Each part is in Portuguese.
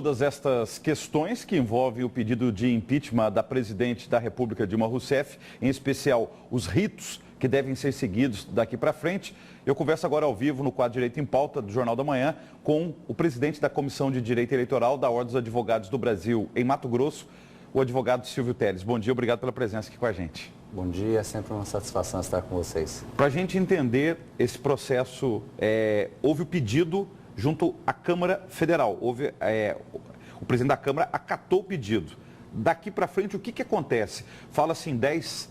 todas estas questões que envolvem o pedido de impeachment da presidente da República, Dilma Rousseff, em especial os ritos que devem ser seguidos daqui para frente, eu converso agora ao vivo no quadro Direito em Pauta do Jornal da Manhã com o presidente da Comissão de Direito Eleitoral da Ordem dos Advogados do Brasil em Mato Grosso, o advogado Silvio Teles. Bom dia, obrigado pela presença aqui com a gente. Bom dia, é sempre uma satisfação estar com vocês. Para a gente entender esse processo, houve o pedido junto à Câmara Federal, o presidente da Câmara acatou o pedido. Daqui para frente, o que acontece? Fala-se em 10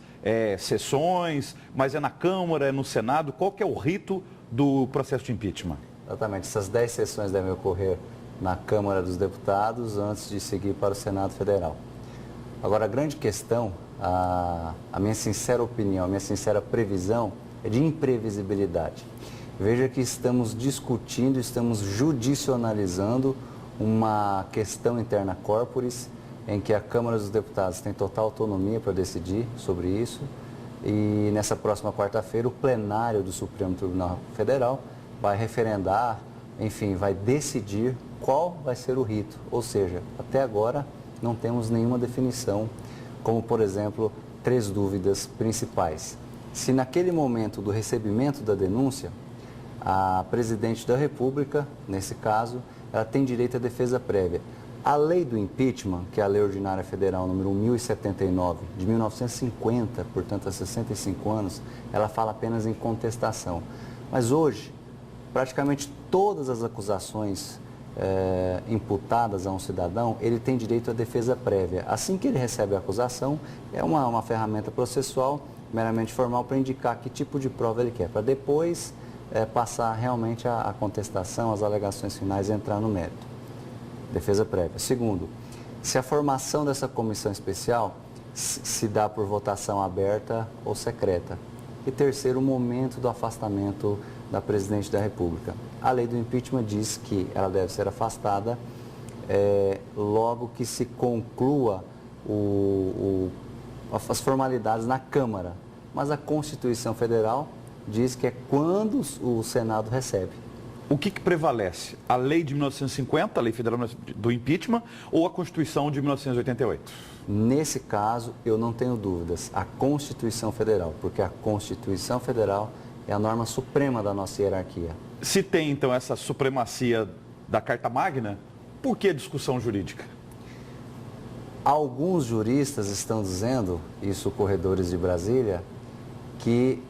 sessões, mas é na Câmara, é no Senado, qual que é o rito do processo de impeachment? Exatamente, essas 10 sessões devem ocorrer na Câmara dos Deputados antes de seguir para o Senado Federal. Agora, a grande questão, a minha sincera opinião, a minha sincera previsão é de imprevisibilidade. Veja que estamos discutindo, estamos judicializando uma questão interna corporis, em que a Câmara dos Deputados tem total autonomia para decidir sobre isso. E nessa próxima quarta-feira, o plenário do Supremo Tribunal Federal vai referendar, enfim, vai decidir qual vai ser o rito. Ou seja, até agora não temos nenhuma definição, como, por exemplo, 3 dúvidas principais. Se naquele momento do recebimento da denúncia, a presidente da República, nesse caso, ela tem direito à defesa prévia. A lei do impeachment, que é a Lei Ordinária Federal número 1079, de 1950, portanto há 65 anos, ela fala apenas em contestação. Mas hoje, praticamente todas as acusações imputadas a um cidadão, ele tem direito à defesa prévia. Assim que ele recebe a acusação, é uma ferramenta processual meramente formal para indicar que tipo de prova ele quer, para depois passar realmente a contestação, as alegações finais e entrar no mérito. Defesa prévia. Segundo, se a formação dessa comissão especial se dá por votação aberta ou secreta. E terceiro, o momento do afastamento da presidente da República. A lei do impeachment diz que ela deve ser afastada logo que se conclua as formalidades na Câmara. Mas a Constituição Federal diz que é quando o Senado recebe. O que prevalece? A lei de 1950, a lei federal do impeachment, ou a Constituição de 1988? Nesse caso, eu não tenho dúvidas. A Constituição Federal, porque a Constituição Federal é a norma suprema da nossa hierarquia. Se tem, então, essa supremacia da Carta Magna, por que discussão jurídica? Alguns juristas estão dizendo, isso corredores de Brasília, que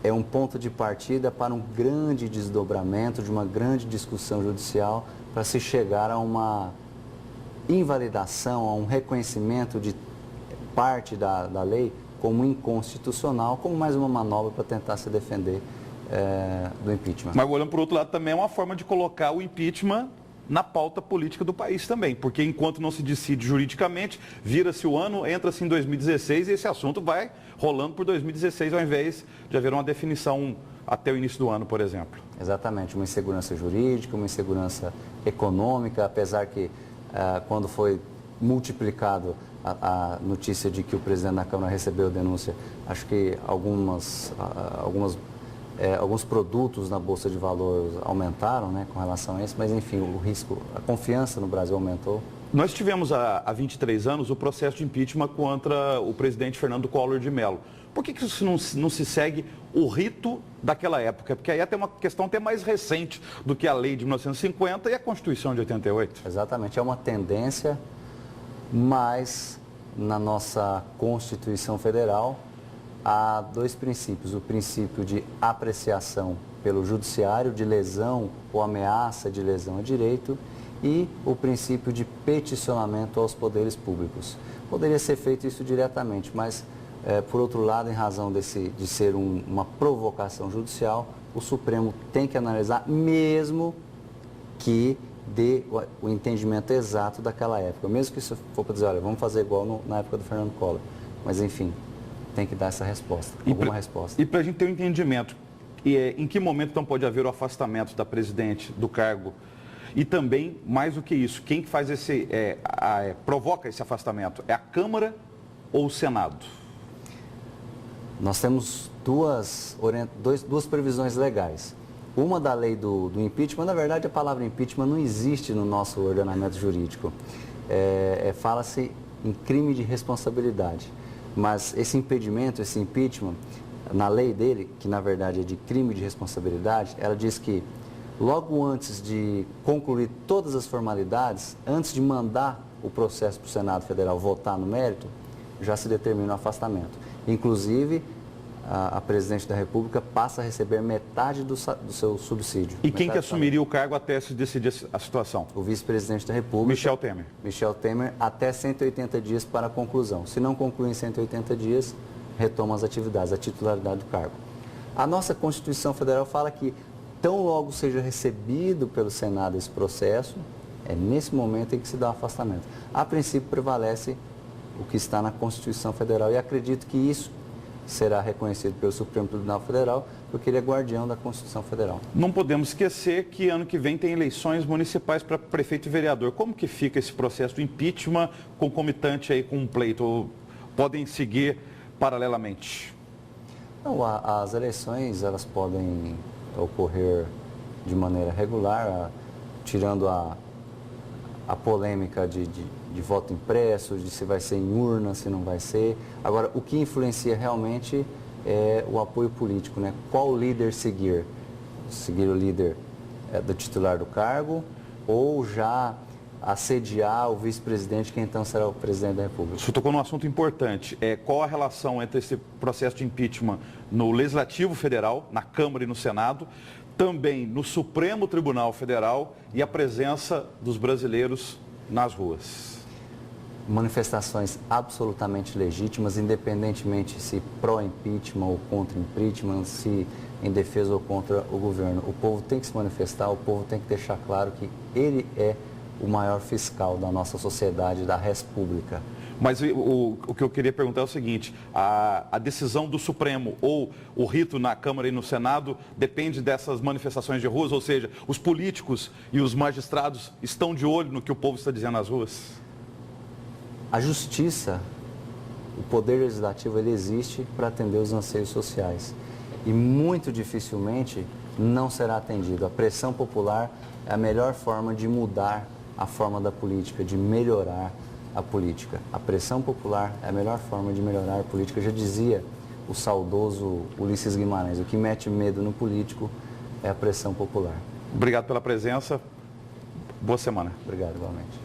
é um ponto de partida para um grande desdobramento, de uma grande discussão judicial, para se chegar a uma invalidação, a um reconhecimento de parte da lei como inconstitucional, como mais uma manobra para tentar se defender do impeachment. Mas olhando por outro lado, também é uma forma de colocar o impeachment na pauta política do país também, porque enquanto não se decide juridicamente, vira-se o ano, entra-se em 2016 e esse assunto vai rolando por 2016 ao invés de haver uma definição até o início do ano, por exemplo. Exatamente, uma insegurança jurídica, uma insegurança econômica, apesar que quando foi multiplicado a notícia de que o presidente da Câmara recebeu denúncia, acho que alguns produtos na Bolsa de Valores aumentaram, né, com relação a isso, mas enfim, o risco, a confiança no Brasil aumentou. Nós tivemos há 23 anos o processo de impeachment contra o presidente Fernando Collor de Mello. Por que isso não se segue o rito daquela época? Porque aí até uma questão até mais recente do que a lei de 1950 e a Constituição de 88. Exatamente, é uma tendência, mas na nossa Constituição Federal há 2 princípios. O princípio de apreciação pelo judiciário, de lesão ou ameaça de lesão a direito, e o princípio de peticionamento aos poderes públicos. Poderia ser feito isso diretamente, mas, por outro lado, em razão de ser uma provocação judicial, o Supremo tem que analisar, mesmo que dê o entendimento exato daquela época. Mesmo que isso for para dizer, olha, vamos fazer igual na época do Fernando Collor. Mas, enfim, tem que dar essa resposta, alguma resposta. E para a gente ter um entendimento, em que momento então pode haver o afastamento da presidente do cargo? E também, mais do que isso, quem faz provoca esse afastamento? É a Câmara ou o Senado? Nós temos duas previsões legais. Uma da lei do impeachment, na verdade a palavra impeachment não existe no nosso ordenamento jurídico. Fala-se em crime de responsabilidade. Mas esse impedimento, esse impeachment, na lei dele, que na verdade é de crime de responsabilidade, ela diz que logo antes de concluir todas as formalidades, antes de mandar o processo para o Senado Federal votar no mérito, já se determina o afastamento. Inclusive, a presidente da República passa a receber metade do seu subsídio. E quem que assumiria o cargo até se decidir a situação? O vice-presidente da República. Michel Temer. Michel Temer, até 180 dias para a conclusão. Se não concluir em 180 dias, retoma as atividades, a titularidade do cargo. A nossa Constituição Federal fala que, tão logo seja recebido pelo Senado esse processo, é nesse momento em que se dá o afastamento. A princípio, prevalece o que está na Constituição Federal e acredito que isso será reconhecido pelo Supremo Tribunal Federal, porque ele é guardião da Constituição Federal. Não podemos esquecer que ano que vem tem eleições municipais para prefeito e vereador. Como que fica esse processo do impeachment concomitante aí com um pleito? Ou podem seguir paralelamente? Não, as eleições elas podem ocorrer de maneira regular, tirando a polêmica de voto impresso, de se vai ser em urna, se não vai ser. Agora, o que influencia realmente é o apoio político, né? Qual líder seguir? Seguir o líder do titular do cargo ou já assediar o vice-presidente, que então será o presidente da República? Você tocou num assunto importante. Qual a relação entre esse processo de impeachment no Legislativo Federal, na Câmara e no Senado, também no Supremo Tribunal Federal e a presença dos brasileiros nas ruas? Manifestações absolutamente legítimas, independentemente se pró-impeachment ou contra-impeachment, se em defesa ou contra o governo. O povo tem que se manifestar, o povo tem que deixar claro que ele é o maior fiscal da nossa sociedade, da res pública. Mas o que eu queria perguntar é o seguinte, a decisão do Supremo ou o rito na Câmara e no Senado depende dessas manifestações de ruas, ou seja, os políticos e os magistrados estão de olho no que o povo está dizendo nas ruas? A justiça, o poder legislativo, ele existe para atender os anseios sociais e muito dificilmente não será atendido. A pressão popular é a melhor forma de mudar a forma da política, de melhorar a política. A pressão popular é a melhor forma de melhorar a política. Já dizia o saudoso Ulisses Guimarães, o que mete medo no político é a pressão popular. Obrigado pela presença. Boa semana. Obrigado, igualmente.